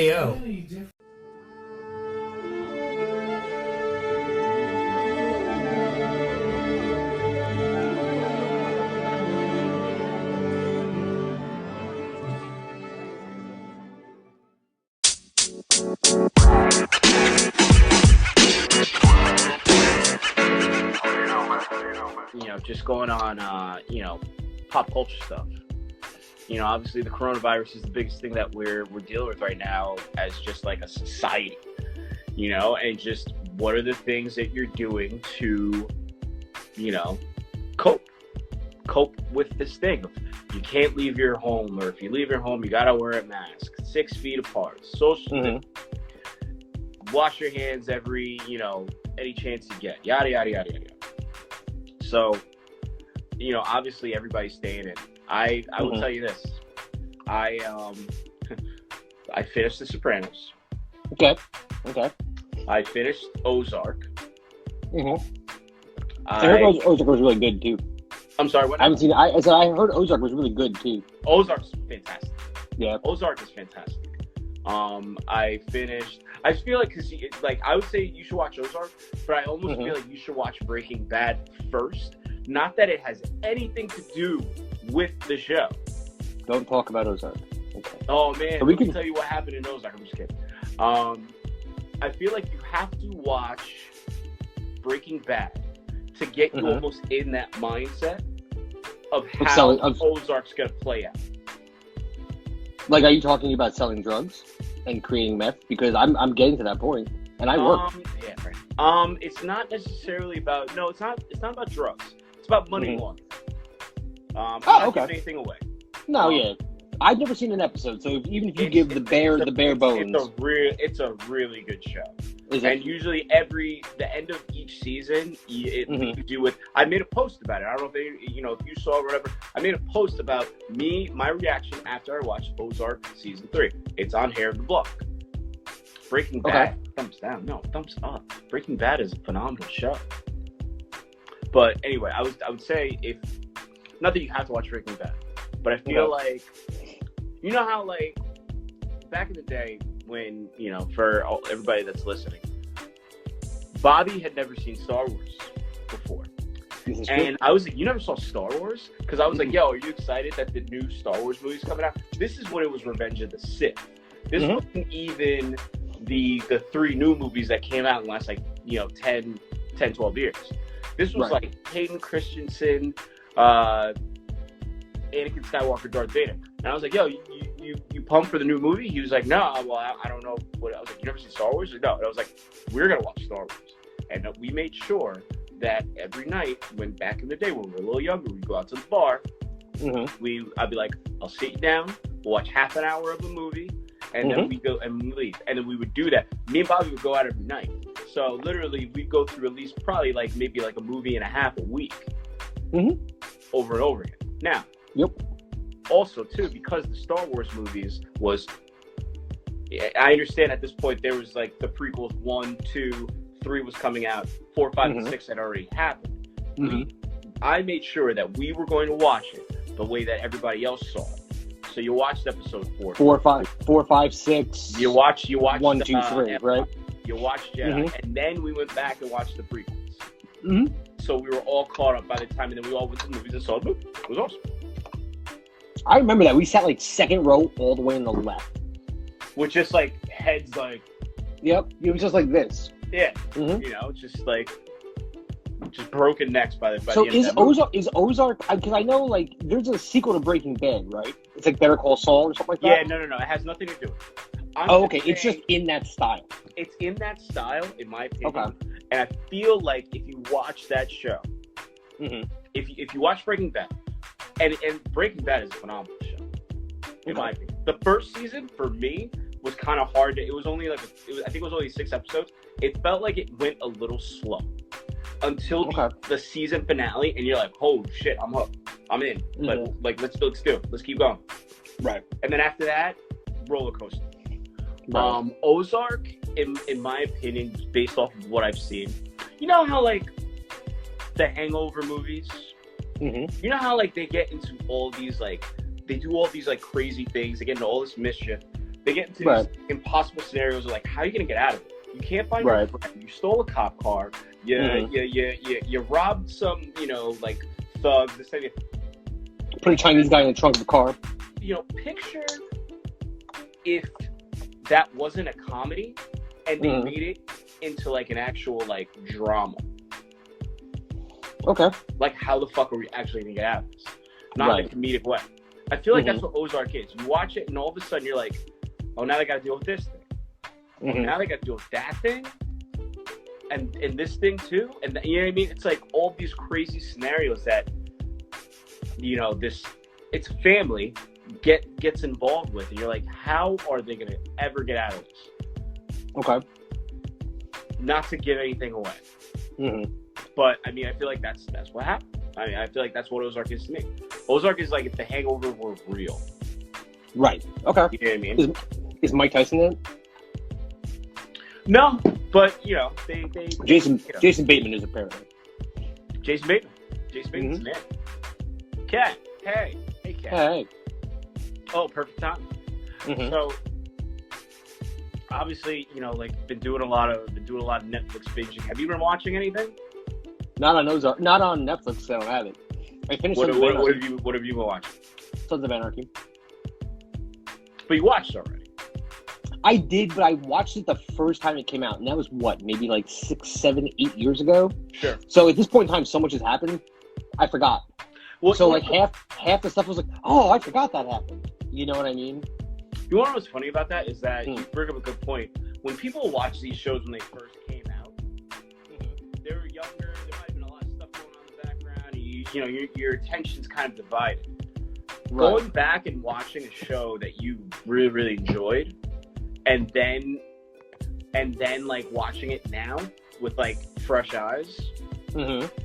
Yo. Just going on, pop culture stuff. Obviously the coronavirus is the biggest thing that we're dealing with right now as just like a society, and just what are the things that you're doing to, cope with this thing. You can't leave your home, or if you leave your home, you got to wear a mask, 6 feet apart, social wash your hands every, any chance you get, yada, yada, yada, yada. So, obviously everybody's staying in. I will tell you this. I finished The Sopranos. Okay. I finished Ozark. I heard Ozark was really good too. I'm sorry, what? I haven't seen it. I said I heard Ozark was really good too. Ozark's fantastic. Yeah. Ozark is fantastic. I finished. I just feel like, I would say you should watch Ozark, but I almost feel like you should watch Breaking Bad first. Not that it has anything to do with the show. Don't talk about Ozark. Okay. Oh man, so let me tell you what happened in Ozark. I'm just kidding. I feel like you have to watch Breaking Bad to get you almost in that mindset of how Ozark's gonna play out. Like, are you talking about selling drugs and creating meth? Because I'm getting to that point, and I work. Yeah, right. It's not necessarily about. No, it's not. It's not about drugs. It's about money laundering. I'm not giving anything away. No, yeah. I've never seen an episode, so even if you give the bare bones, it's a really good show. And usually the end of each season, you do with. I made a post about it. I don't know if you saw or whatever. I made a post about my reaction after I watched Ozark season 3. It's on Hair of the Block. Breaking Bad, thumbs down. No, thumbs up. Breaking Bad is a phenomenal show. But anyway, I would say not that you have to watch Breaking Bad, but I feel like, how like back in the day when, for everybody that's listening, Bobby had never seen Star Wars before. And I was like, you never saw Star Wars? Because I was like, yo, are you excited that the new Star Wars movie's coming out? This is when it was Revenge of the Sith. This wasn't even the 3 new movies that came out in the last 10, 12 years. This was like Hayden Christensen, Anakin Skywalker, Darth Vader. And I was like, yo, you pumped for the new movie? He was like, no, well, I don't know what. I was like, you never seen Star Wars? Like, no. And I was like, we're going to watch Star Wars. And we made sure that every night, when back in the day when we were a little younger, we'd go out to the bar. I'd be like, I'll sit you down, we'll watch half an hour of a movie, and then we go and we leave. And then we would do that. Me and Bobby would go out every night. So literally, we'd go through at least probably maybe a movie and a half a week. Over and over again. Now, also, too, because the Star Wars movies was... I understand at this point there was the prequels 1, 2, 3 was coming out, 4, 5, and 6 had already happened. I made sure that we were going to watch it the way that everybody else saw it. So you watched episode 4. 4, 5, 6. You watched 1, 2, 3, right? You watched Jedi, and then we went back and watched the prequels. So we were all caught up by the time, and then we all went to the movies and saw the movie. It was awesome. I remember that. We sat second row all the way in the left. With just heads Yep, it was just like this. Yeah. Just broken necks by the So end of that movie. Is Ozark, because I know there's a sequel to Breaking Bad, right? It's Better Call Saul or something like that? Yeah, no. It has nothing to do with it. Okay. It's just in that style. It's in that style, in my opinion. Okay. And I feel like if you watch that show, if you watch Breaking Bad, and Breaking Bad is a phenomenal show, in my opinion. The first season, for me, was kind of hard. It was only I think it was only 6 episodes. It felt like it went a little slow until the season finale, and you're like, "Oh shit, I'm hooked. I'm in." Let's do it. Let's keep going. Right. And then after that, roller coaster. Right. Ozark, in my opinion, based off of what I've seen, you know how the Hangover movies, you know how they get into all these they do all these crazy things, they get into all this mischief. They get into these impossible scenarios of like, how are you going to get out of it? You can't find your friend. You stole a cop car. You robbed some, like thugs. This thing. Put a Chinese guy in the trunk of the car. Picture if that wasn't a comedy and they made it into like an actual like drama. Okay. Like, how the fuck are we actually going to get out of this? Not in a comedic way. I feel like that's what Ozark is. You watch it and all of a sudden you're like, oh, now they got to deal with this thing. Oh, now they got to deal with that thing. And this thing too. And you know what I mean? It's like all these crazy scenarios that, it's family gets involved with. And you're like, how are they going to ever get out of this? Okay. Not to give anything away. But, I mean, I feel like that's what happened. I mean, I feel like that's what Ozark is to me. Ozark is like if The Hangover were real. Right. Okay. You know what I mean? Is Mike Tyson in it? No, but, they Jason Bateman is apparently. Jason Bateman's in it. Cat. Hey, Cat. Hey. Oh, perfect time. So, obviously, been doing a lot of Netflix binging. Have you been watching anything? Not on Netflix. I don't have it. I finished. What have you been watching? Sons of Anarchy. But you watched already. I did, but I watched it the first time it came out, and that was maybe like 6, 7, 8 years ago. Sure. So at this point in time, so much has happened, I forgot. Well, so like half the stuff was like, oh, I forgot that happened. You know what I mean? You know what's funny about that is that you bring up a good point. When people watch these shows when they first came out, they were younger. There might have been a lot of stuff going on in the background. Your attention's kind of divided. Right. Going back and watching a show that you really, really enjoyed, and then like watching it now with like fresh eyes,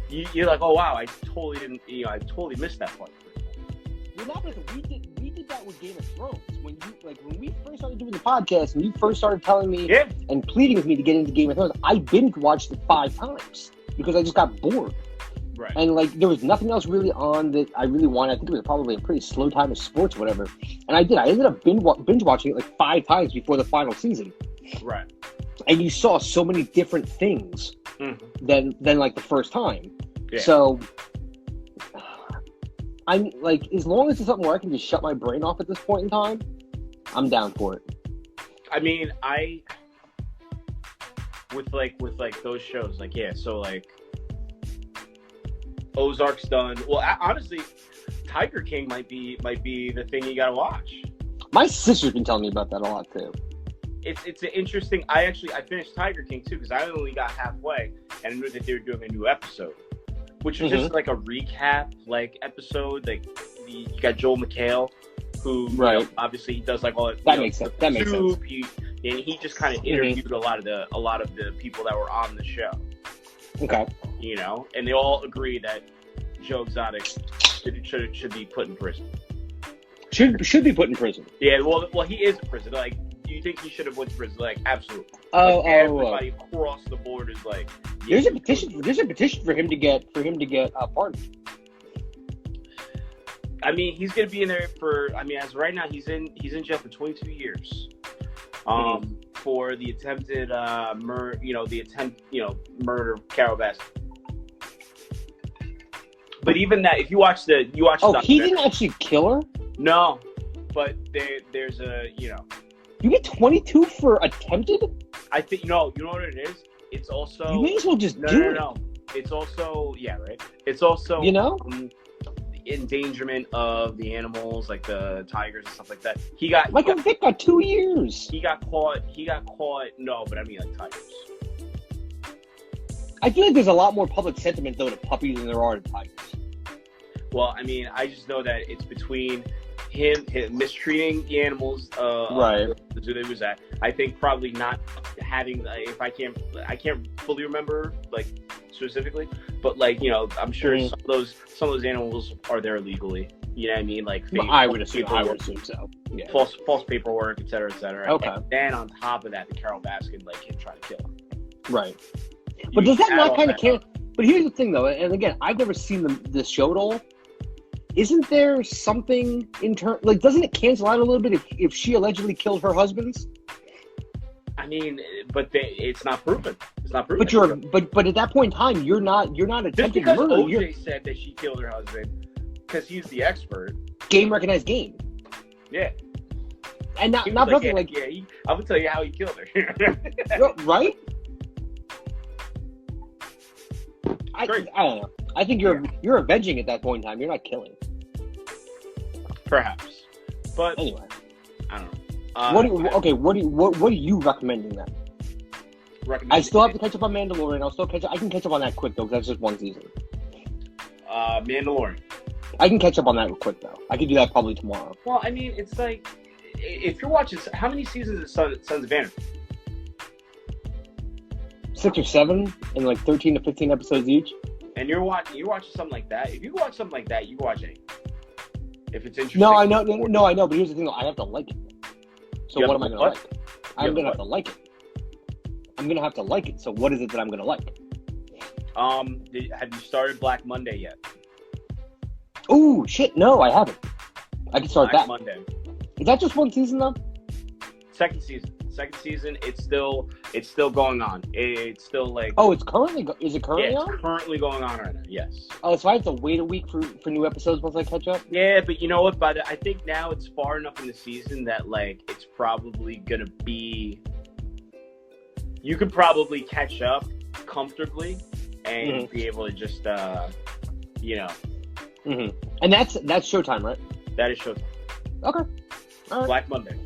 you're like, oh wow, I totally didn't, I totally missed that part. Well, not because we did that with Game of Thrones. When we first started doing the podcast, and you first started telling me and pleading with me to get into Game of Thrones, I binge watched it 5 times because I just got bored. Right. And like there was nothing else really on that I really wanted. I think it was probably a pretty slow time of sports or whatever. And I did. I ended up binge watching it like 5 times before the final season. Right. And you saw so many different things than like the first time. Yeah. So I'm like, as long as it's something where I can just shut my brain off at this point in time, I'm down for it. I mean, with those shows, like, yeah, so like Ozark's done. Well, honestly, Tiger King might be the thing you gotta watch. My sister's been telling me about that a lot too. It's an interesting. I finished Tiger King too because I only got halfway and I knew that they were doing a new episode, which was just like a recap like episode. Like you got Joel McHale, who obviously he does like all that makes sense. That makes sense. He just kind of interviewed a lot of the people that were on the show. Okay. And they all agree that Joe Exotic should be put in prison. Should be put in prison. Yeah, well, he is in prison. Like, do you think he should have went to prison? Like, absolutely. Everybody across the board is like. Yeah, there's a petition for him to get pardoned. I mean, he's gonna be in there for. I mean, as of right now, he's in jail for 22 years. For the attempted murder, murder of Carole Baskin. But even that, if you watch the he didn't actually kill her? No, but there's a, You get 22 for attempted? I think, you know what it is? It's also... You may as well just do it. No. It's also, right? It's also... endangerment of the animals, like the tigers and stuff like that. Michael Vick got 2 years. He got caught. No, but I mean like tigers. I feel like there's a lot more public sentiment though to puppies than there are to tigers. Well, I mean, I just know that it's between him mistreating the animals. The zoo that he was at. I think probably not having. I can't fully remember like specifically, but like I'm sure some of those animals are there legally. You know what I mean? Like I would assume so. Yeah. False paperwork, et cetera, et cetera. Okay. And then on top of that, the Carole Baskin, like him trying to kill him. Right. But does that not kind of count? But here's the thing, though, and again, I've never seen this show at all. isn't there something in turn? Like, doesn't it cancel out a little bit if she allegedly killed her husband's? I mean, but it's not proven. It's not proven. But at that point in time, you're not attempting murder. OJ said that she killed her husband because he's the expert. Game recognized game. Yeah. And not nothing like. Yeah, I'm gonna tell you how he killed her. Right? I don't know. I think you're avenging at that point in time. You're not killing. Perhaps, but anyway, I don't know. What are you recommending then? I still have to catch up on Mandalorian. I can catch up on that quick though, because that's just one season. Mandalorian. I can catch up on that quick though. I can do that probably tomorrow. Well, I mean, it's like if you're watching, how many seasons of Sons of Anarchy? 6 or 7, and like 13 to 15 episodes each. And you're watching something like that. If you watch something like that, you watch anything. If it's interesting. No, I know. But here's the thing: though, I have to like it. So what am I going to like? I'm going to have to like it. I'm going to have to like it. So what is it that I'm going to like? Have you started Black Monday yet? Oh shit! No, I haven't. I can start Black that. Monday. Is that just one season though? Second season. It's still going on. It's still like. Oh, it's currently. Is it currently on? It's currently going on right now. Yes. Oh, so I have to wait a week for new episodes once I catch up. Yeah, but you know what? I think now it's far enough in the season that like it's probably gonna be. You could probably catch up comfortably and be able to just, Mm-hmm. And that's Showtime, right? That is Showtime. Okay. All right. Black Monday.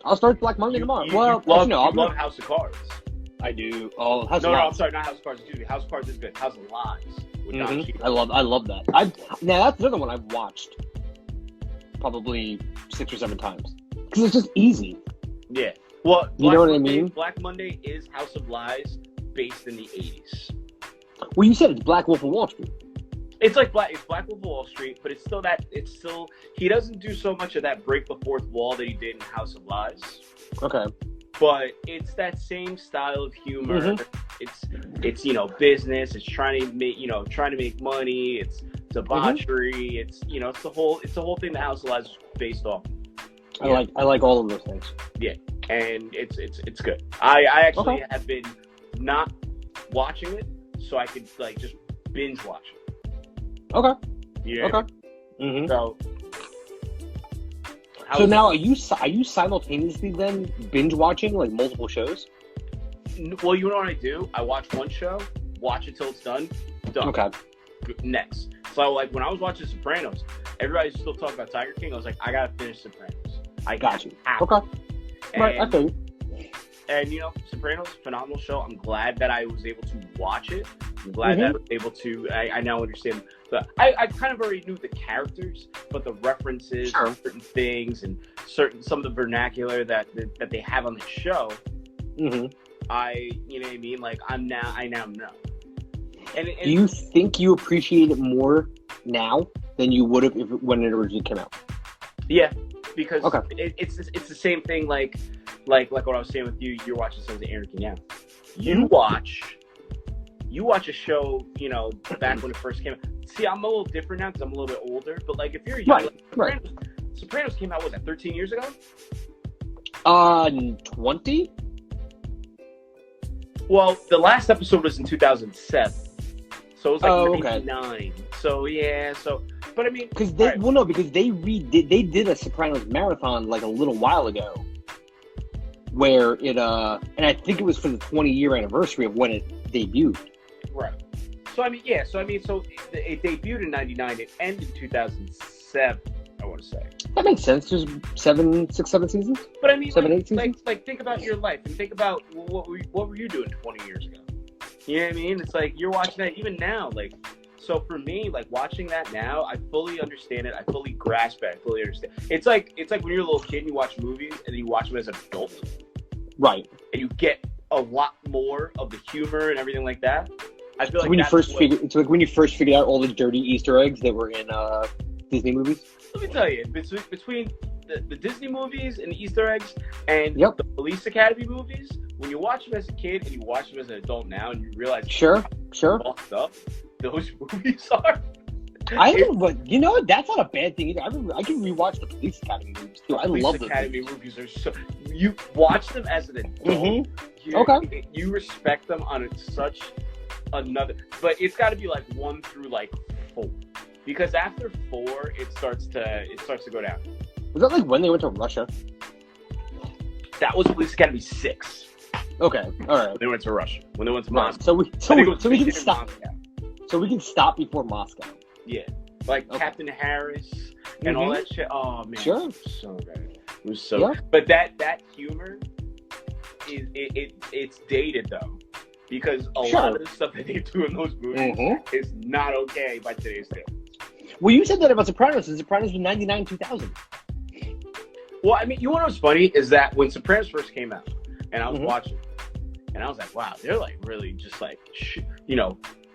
I'll start Black Monday tomorrow. You love House of Cards. I do. Oh, I'm sorry, not House of Cards. Excuse me. House of Cards is good. House of Lies. With Don Cheadle. I love that. Now that's another one I've watched probably 6 or 7 times because it's just easy. Yeah. Well, you know what I mean? Black Monday is House of Lies based in the 80s. Well, you said it's Black Wolf of Wall Street. It's Black Wolf of Wall Street, but it's still he doesn't do so much of that break the fourth wall that he did in House of Lies. Okay. But it's that same style of humor. Mm-hmm. It's business. It's trying to make money. It's debauchery. Mm-hmm. It's the whole thing that House of Lies is based off. Yeah. I like all of those things. Yeah, and it's good. I actually have been not watching it, so I could like just binge watch it. Okay. Yeah. Okay. Mm-hmm. So now are you simultaneously then binge watching like multiple shows? Well, you know what I do? I watch one show, watch it till it's done. Okay. Next. So like when I was watching Sopranos, everybody's still talking about Tiger King. I was like, I gotta finish Sopranos. I got you. Okay. Right. I think. And Sopranos, phenomenal show. I'm glad that I was able to watch it. I'm glad that I was able to. I now understand. I kind of already knew the characters, but the references, to certain things, and some of the vernacular that they have on the show. Mm-hmm. You know what I mean? Like I now know. And do you think you appreciate it more now than you would have when it originally came out? Yeah, because it's the same thing. Like what I was saying with you. You're watching Sons of Anarchy now. You watch a show, back when it first came out. See, I'm a little different now because I'm a little bit older. But like, if you're young, Sopranos came out, was that 13 years ago? 20. Well, the last episode was in 2007, so it was like 99. So yeah, but I mean, because they did a Sopranos marathon like a little while ago, where it and I think it was for the 20-year anniversary of when it debuted. Right. So it debuted in 99. It ended in 2007. I want to say that makes sense. There's 7 seasons. But I mean, 7, 8 seasons. Like think about your life and think about what were you doing 20 years ago? You know what I mean? It's like you're watching that even now. Like, so for me, like watching that now, I fully understand it. I fully grasp it. I fully understand. It's like when you're a little kid and you watch movies and then you watch them as an adult, right? And you get a lot more of the humor and everything like that. I feel like when you first figured out all the dirty Easter eggs that were in Disney movies. Let me tell you, between the Disney movies and the Easter eggs and the Police Academy movies, when you watch them as a kid and you watch them as an adult now, and you realize sure fucked up those movies are. I haven't, but you know what? That's not a bad thing either. I can rewatch the Police Academy movies too. I love the Academy movies. Are so you watch them as an adult. Okay. You respect them on such another, but it's got to be like 1 through like 4, because after 4 it starts to go down. Was that like when they went to Russia? That was Police Academy 6. Okay, all right. When they went to Russia. When they went to Moscow. So we can stop. So we can stop before Moscow. Yeah, like Captain Harris and all that shit. Oh man, sure. It was so good. It was so. Yeah. But that humor is it's dated though, because a lot of the stuff that they do in those movies is not okay by today's standards. Well, you said that about Sopranos. And Sopranos was 99, 2000. Well, I mean, you know what's funny is that when Sopranos first came out, and I was watching, and I was like, wow, they're like really just like,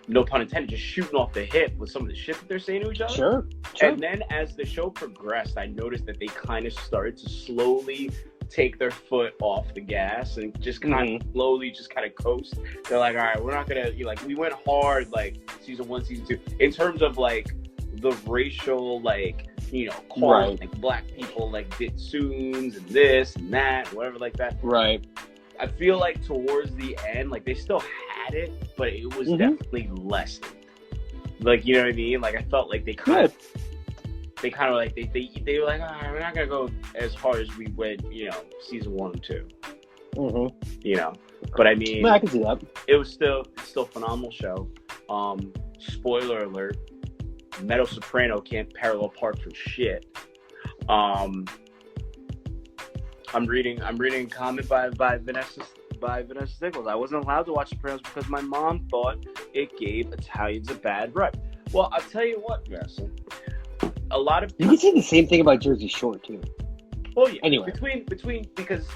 no pun intended, just shooting off the hip with some of the shit that they're saying to each other. Sure. And then as the show progressed, I noticed that they kind of started to slowly take their foot off the gas and just kind of slowly just kind of coast. They're like, all right, we're not going to, we went hard like season 1, season 2, in terms of like the racial, like, calling like black people like ditsoons and this and that, whatever like that. Right. I feel like towards the end, like they still had it, but it was definitely lessened. Like, you know what I mean? Like I felt like they kind of like they were like, all right, we're not gonna go as hard as we went, season 1 and 2. But I mean, I can see that. It was still a phenomenal show. Spoiler alert: Meadow Soprano can't parallel park for shit. I'm reading a comment by Vanessa Stickles. I wasn't allowed to watch Sopranos because my mom thought it gave Italians a bad rep. Well, I'll tell you what, Vanessa. A lot of you can say the same thing about Jersey Shore too. Well, yeah. Anyway, between because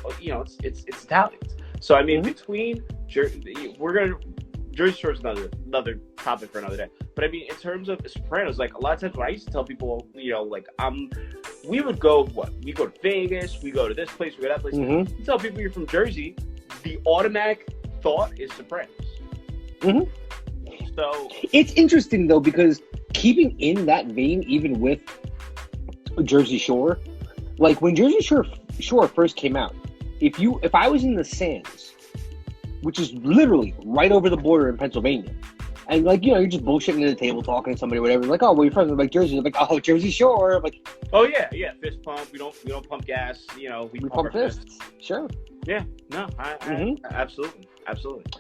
it's Italians. So I mean, between Jersey Shore is another topic for another day. But I mean, in terms of Sopranos, like a lot of times when I used to tell people, we would go, we go to Vegas, we go to this place, we go to that place. You tell people you're from Jersey, the automatic thought is Sopranos. So it's interesting though, because keeping in that vein, even with Jersey Shore, like when Jersey Shore first came out, if I was in the Sands, which is literally right over the border in Pennsylvania, and like, you're just bullshitting at the table talking to somebody or whatever, like, oh, well, you're from like Jersey. They're like, oh, Jersey Shore. I'm like, oh yeah, fist pump. We don't pump gas. We pump fists. Sure. Yeah. No. I absolutely.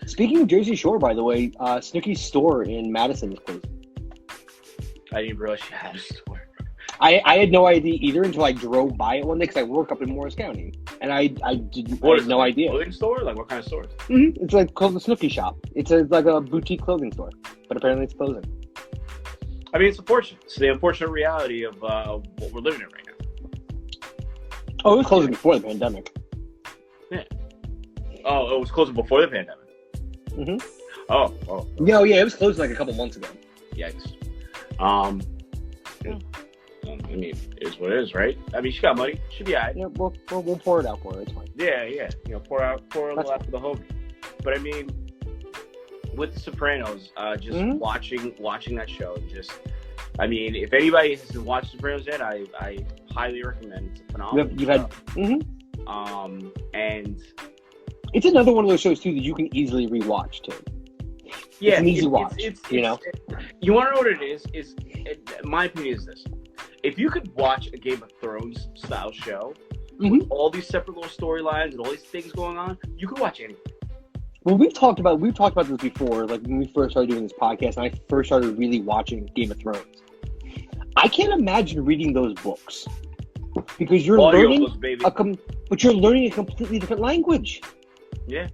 Speaking of Jersey Shore, by the way, Snooki's store in Madison is closed. I didn't realize she had a store. I had no idea either until I drove by it one day because I work up in Morris County, and I had no idea. Clothing store? Like what kind of store? It's like called the Snooki shop. It's like a boutique clothing store, but apparently it's closing. I mean, it's unfortunate. It's the unfortunate reality of what we're living in right now. Oh, it was closing before the pandemic. Yeah. Oh, it was closing before the pandemic. Oh. No, yeah, it was closing like a couple months ago. Yikes. I mean, it is what it is, right? I mean, she got money. She'll be all right. Yeah, we'll pour it out for her. It's fine. Yeah. Pour a little out for the homie. But I mean, with The Sopranos, just watching that show, I mean, if anybody hasn't watched Sopranos yet, I highly recommend. It's a phenomenal show. And it's another one of those shows too that you can easily rewatch too. Yeah, it's an easy watch. You want to know what it is? My opinion is this: if you could watch a Game of Thrones style show with all these separate little storylines and all these things going on, you could watch anything. Well, we've talked about this before, like when we first started doing this podcast, and I first started really watching Game of Thrones. I can't imagine reading those books because you're learning but you're learning a completely different language. Yeah.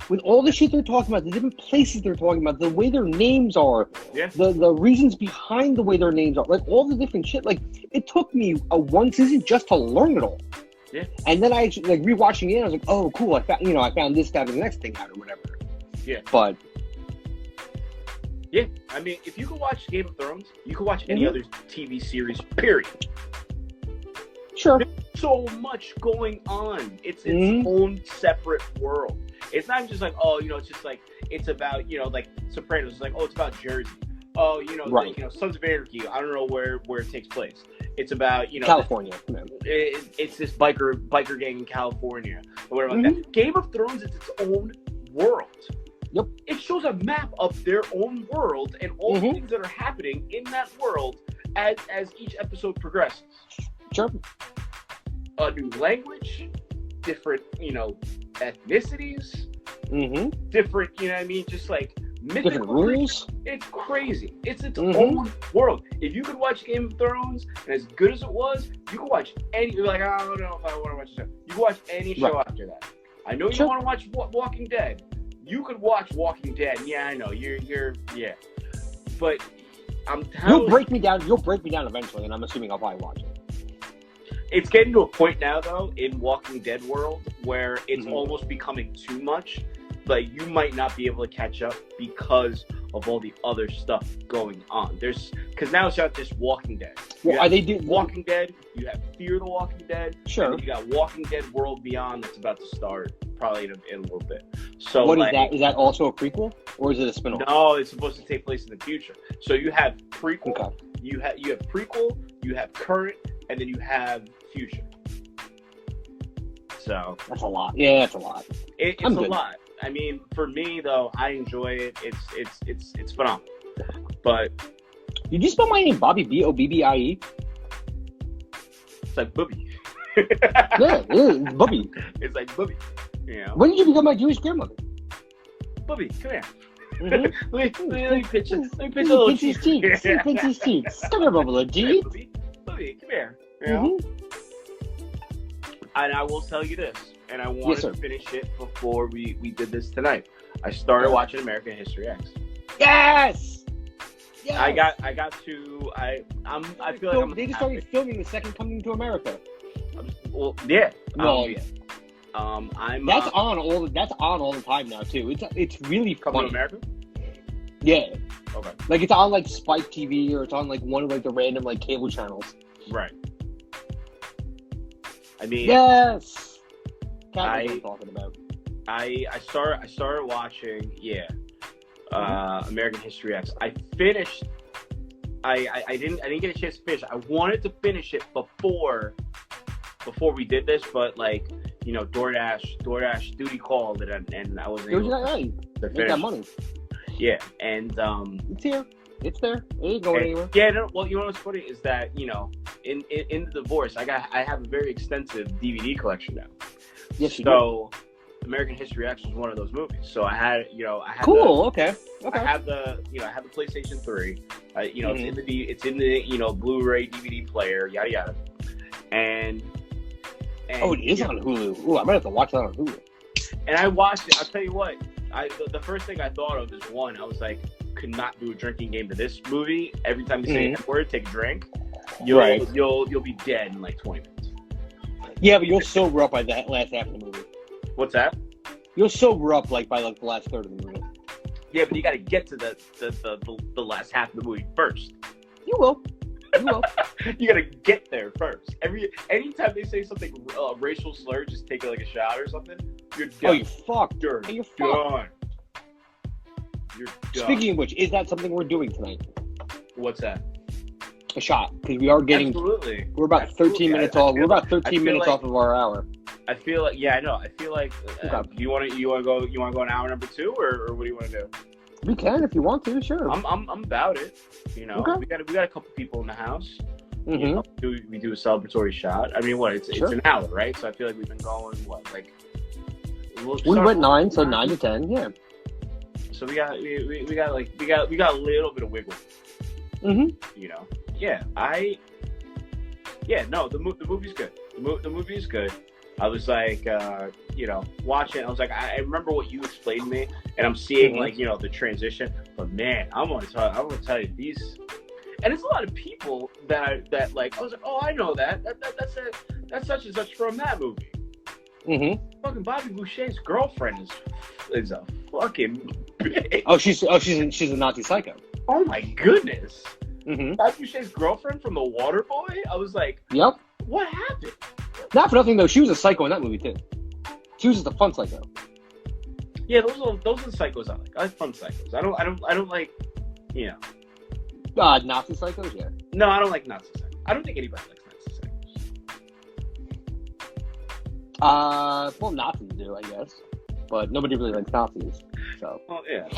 With all the shit they're talking about, the different places they're talking about, the way their names are, yeah. the reasons behind the way their names are, like all the different shit. Like it took me one season just to learn it all. Yeah. And then I actually like rewatching it. I was like, oh, cool! I found this guy, the next thing out or whatever. Yeah. But yeah, I mean, if you could watch Game of Thrones, you could watch any other TV series. Period. Sure. There's so much going on. It's its own separate world. It's not just like, oh, it's just like, it's about, like Sopranos. It's like, oh, it's about Jersey. oh, right. Sons of Anarchy. I don't know where it takes place. It's about California. It's this biker gang in California or whatever like that. Game of Thrones is its own world. Yep. It shows a map of their own world and all the things that are happening in that world as each episode progresses. Sure. A new language, different, ethnicities, different, just like mythical different rules. It's crazy. It's its own world. If you could watch Game of Thrones, and as good as it was, you could watch any. You're like, I don't know if I want to watch the show. You can watch any show after that. I know you want to watch Walking Dead. You could watch Walking Dead. Yeah, I know. You're yeah. But I'm telling you, You'll break me down eventually, and I'm assuming I'll probably watch it. It's getting to a point now, though, in Walking Dead world where it's almost becoming too much. Like, you might not be able to catch up because of all the other stuff going on. Because now it's not just Walking Dead. Well, are they doing Walking Dead? You have Fear the Walking Dead. Sure. And then you got Walking Dead World Beyond that's about to start probably in a little bit. So what is that? Is that also a prequel, or is it a spin-off? No, it's supposed to take place in the future. So you have prequel, you have prequel, you have current, and then you have future. So that's a lot. Yeah, that's a lot. It's a lot. I mean, for me though, I enjoy it. It's phenomenal. But did you spell my name Bobby Bobbie? It's like Booby. yeah, it's Bubby. It's like Booby. When did you become my Jewish grandmother? Booby, come here. Let me pitch a little cheeks. Pinch his cheeks. Come here, Bubba G. Booby, come here. And I will tell you this, and I wanted to finish it before we did this tonight. I started watching American History X. Yes. Yes. I got to. I feel like they just started filming the second Coming to America. Well, yeah. Yeah. That's on all the time now too. It's really Coming funny. to America. Yeah. Okay. Like it's on like Spike TV or it's on like one of like the random like cable channels. Right. I mean, yes. I'm talking about. I started watching American History X. I finished. I didn't get a chance to finish. I wanted to finish it before we did this, but like DoorDash duty called and I wasn't able to finish. Make that money. Yeah, and it's here. It's there. It ain't going anywhere. Yeah, no, well, you know what's funny is that in the divorce, I have a very extensive DVD collection now. Yes, so American History X was one of those movies. So I had cool. Okay. I have the PlayStation 3. It's in the Blu-ray DVD player. Yada yada. And it is on Hulu. Ooh, I might have to watch that on Hulu. And I watched it. I'll tell you what. The first thing I thought of is I was like, could not do a drinking game to this movie. Every time you say that word, take a drink. You'll be dead in like 20 minutes. Yeah, but you'll sober up by that last half of the movie. What's that? You'll sober up like by like the last third of the movie. Yeah, but you got to get to the last half of the movie first. You will. You got to get there first. Anytime they say something racial slur, just take like a shot or something. You're done. Oh, you're fucked. You're done. You're done. Speaking of which, is that something we're doing tonight? What's that? A shot, because we are getting. Absolutely. We're about 13 minutes off. We're about 13 minutes off of our hour. I feel like, I know. I feel like. You want to go an hour number 2, or what do you want to do? We can if you want to. Sure. I'm about it. Okay. We got a couple people in the house. We do a celebratory shot. I mean, it's an hour, right? So I feel like we've been going we went 9, so 9 to 10. Yeah. So we got a little bit of wiggle. Yeah. The movie's good. The movie is good. I was like, watching. I was like, I remember what you explained to me, and I'm seeing the transition. But man, I'm gonna tell you these, and it's a lot of people that I was like, oh, I know that's such and such from that movie. Fucking Bobby Boucher's girlfriend is a fucking bitch. Oh, she's a Nazi psycho. Oh my goodness. Bobby Boucher's girlfriend from The Waterboy. I was like, yep. What happened? Not for nothing though, she was a psycho in that movie too. She was just a fun psycho. Yeah, those are the psychos I like. I like fun psychos. I don't like, Nazi Psychos, yeah. No, I don't like Nazi Psychos. I don't think anybody likes Nazi Psychos. Well, Nazis do, I guess. But nobody really likes Nazis. So. Oh, yeah.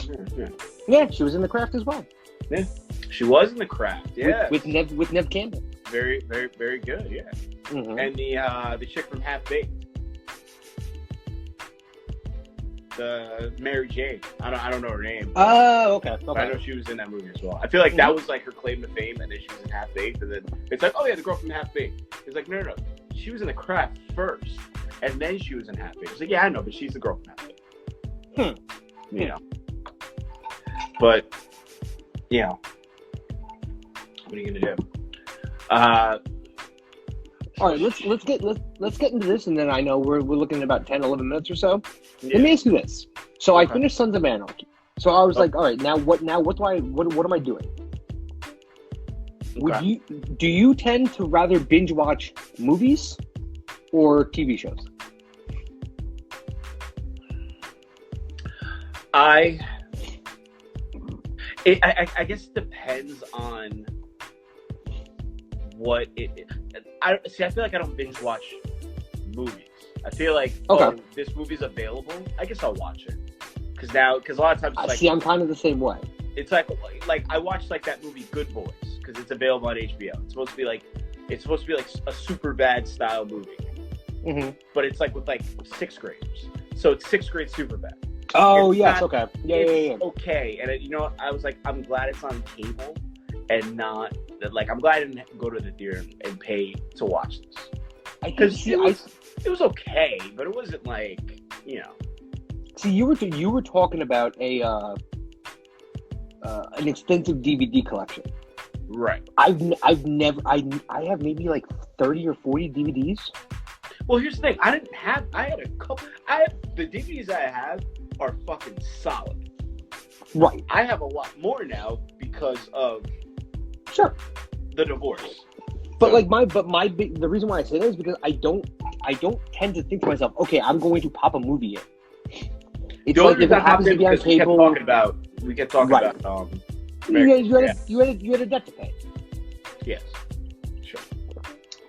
Yeah, she was in The Craft as well. Yeah. She was in The Craft, yeah. With Nev Campbell. Very, very, very good, yeah. Mm-hmm. And the chick from Half Baked. The Mary Jane. I don't know her name. Oh, okay. But I know she was in that movie as well. I feel like that was like her claim to fame, and then she was in Half Baked, and then it's like, oh yeah, the girl from Half Baked. It's like, no. She was in The Craft first, and then she was in Half Baked. It's like, yeah, I know, but she's the girl from Half Baked. You know. But, you know, what are you gonna do? All right, let's get into this, and then I know we're looking at about 10, 11 minutes or so. Yeah. Let me ask you this. So I finished Sons of Anarchy. So I was like, all right, what am I doing? Okay. Do you tend to rather binge watch movies or TV shows? I guess it depends on what it. I feel like I don't binge watch movies. I feel like this movie's available. I guess I'll watch it because a lot of times it's like, I'm kind of the same way. It's like I watched like that movie Good Boys because it's available on HBO. It's supposed to be like a super bad style movie, but it's like with like sixth graders. So it's sixth grade super bad. Oh yes, okay, yeah. Okay, and you know what? I was like, I'm glad it's on cable and not like I'm glad I didn't go to the theater and pay to watch this. Because it was okay, but it wasn't like, you know. See, you were talking about an extensive DVD collection, right? I have maybe like 30 or 40 DVDs. Well, here's the thing. I had a couple. The DVDs that I have are fucking solid. Right. I have a lot more now because of the divorce. But the reason why I say that is because I don't tend to think to myself, okay, I'm going to pop a movie in. It's like if it happens to be on cable. We kept talking about you had a debt to pay. Yes. Sure.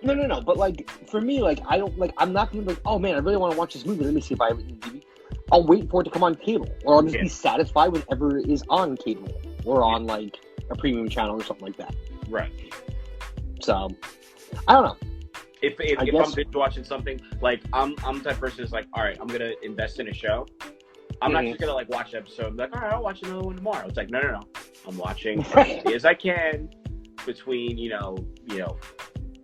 No. But like for me, like I'm not gonna be like, oh man, I really want to watch this movie. Let me see if I have it in DVD. I'll wait for it to come on cable, or I'll just be satisfied with whatever is on cable or on like a premium channel or something like that. Right. So, I don't know. If I'm binge watching something, like I'm the type of person who's like, all right, I'm gonna invest in a show. I'm not just gonna like watch an episode and be like, all right, I'll watch another one tomorrow. It's like, no. I'm watching as many as I can between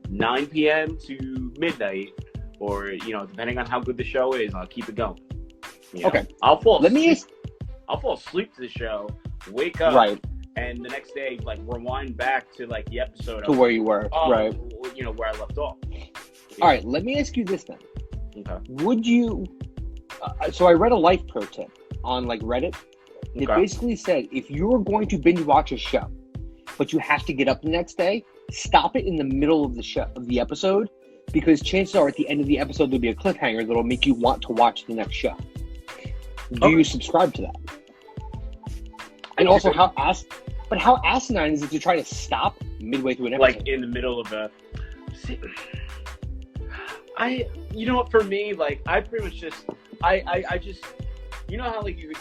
9 p.m. to midnight, or depending on how good the show is, I'll keep it going. Okay. I'll fall asleep to the show, wake up, and the next day, like, rewind back to, like, the episode. To where you were, right. Where I left off. All right, let me ask you this then. Okay. Would you... so I read a life pro tip on, like, Reddit. It basically said, if you're going to binge watch a show, but you have to get up the next day, stop it in the middle of the episode, because chances are at the end of the episode there'll be a cliffhanger that'll make you want to watch the next show. Do you subscribe to that? And also, how asinine is it to try to stop midway through an episode? Like in the middle of a. For me, like I pretty much just, I just, you know how like you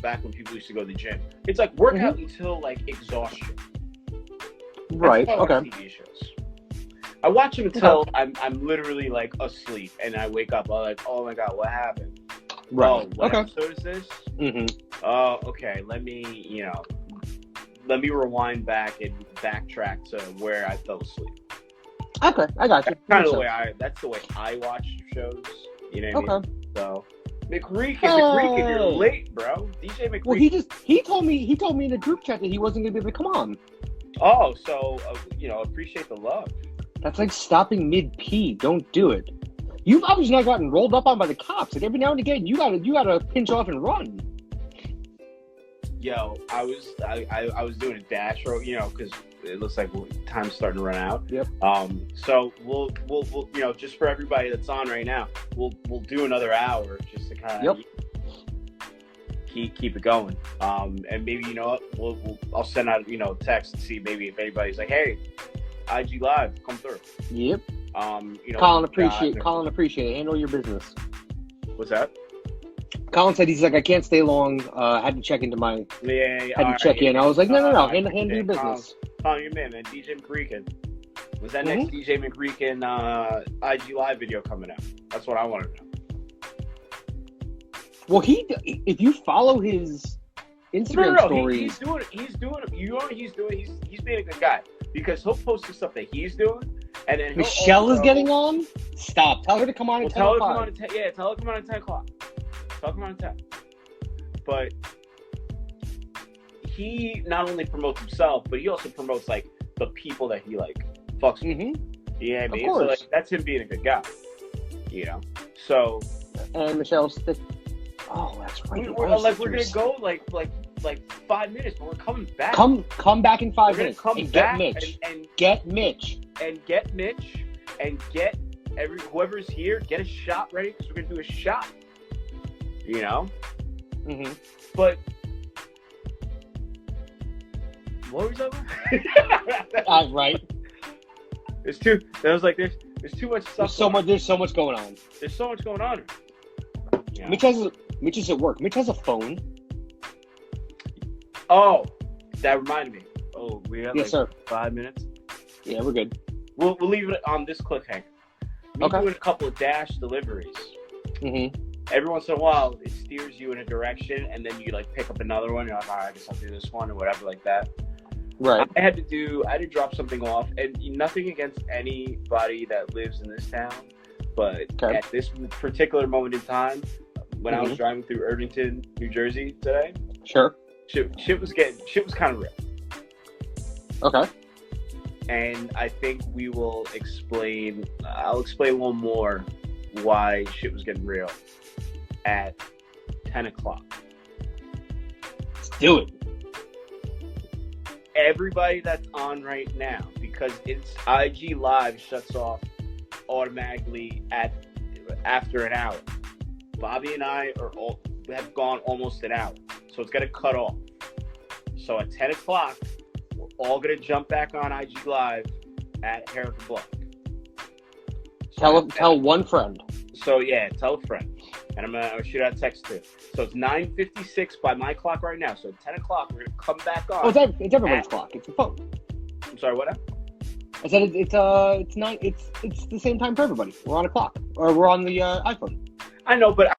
back when people used to go to the gym, it's like work out until like exhaustion. Right. Okay. TV shows. I watch them until I'm literally like asleep, and I wake up. I'm like, oh my god, what happened? Right. Oh, what episode is this? Oh, okay. Let me rewind back and backtrack to where I fell asleep. Okay, I got you. That's the way I watch shows. You know what I mean? So McReekin, you're late, bro. DJ McReekin. Well, he told me in the group chat that he wasn't gonna be able to come on. Oh, so appreciate the love. That's like stopping mid-pee. Don't do it. You've obviously not gotten rolled up on by the cops. Like every now and again, you gotta pinch off and run. Yo, I was doing a dash row, because it looks like time's starting to run out. Yep. So we'll just for everybody that's on right now, we'll do another hour just to kind of keep it going. And maybe, you know what, I'll send out, you know, text and see maybe if anybody's like, hey, IG Live, come through. Yep. You know, Colin appreciate it. Handle your business. What's that? Colin said he's like, I can't stay long. Had to check into my. Yeah. Had to check in. I was like, no. Handle your business. Colin, your man, DJ McGreekin. Was that next DJ McGreekin IG Live video coming out? That's what I want to know. Well, if you follow his Instagram stories, he's doing. You know what he's doing? He's being a good guy because he'll post the stuff that he's doing, and then Michelle is getting on. Stop. Tell her to come on at 10 o'clock. Tell her to come on at 10 o'clock. Tell her to come on at 10. But he not only promotes himself, but he also promotes like the people that he like fucks with. Mm-hmm. You know what I mean? So like that's him being a good guy. You know. So. And Michelle's. Oh, that's right. We're gonna go like 5 minutes, but we're coming back. Come back in 5 minutes. Come and back get Mitch and get whoever's here. Get a shot ready because we're gonna do a shot. You know. Mm-hmm. But what was that? Right. There's too much stuff. There's so much going on. There's so much going on. Yeah. Mitch is at work. Mitch has a phone. Oh, that reminded me. Oh, we have sir. 5 minutes. Yeah, we're good. We'll leave it on this cliffhanger. We're doing a couple of dash deliveries. Mm-hmm. Every once in a while, it steers you in a direction, and then you like pick up another one. You're like, all right, I guess I'll do this one or whatever, like that. Right. I had to drop something off, and nothing against anybody that lives in this town, but at this particular moment in time, when I was driving through Irvington, New Jersey today, sure, shit was kind of real. Okay. And I think I'll explain a little more why shit was getting real at 10 o'clock. Let's do it. Everybody that's on right now, because it's IG Live shuts off automatically after an hour. Bobby and I have gone almost an hour, so it's gonna cut off. So at 10 o'clock, we're all gonna jump back on IG Live at Hair of the Block. Tell one friend. So yeah, tell a friend. And I'm going to shoot out a text too. So it's 9:56 by my clock right now. So at 10 o'clock, we're going to come back on. Oh, it's everyone's clock. It's a phone. I'm sorry, what? I said it's the same time for everybody. We're on a clock. Or we're on the iPhone. I know, but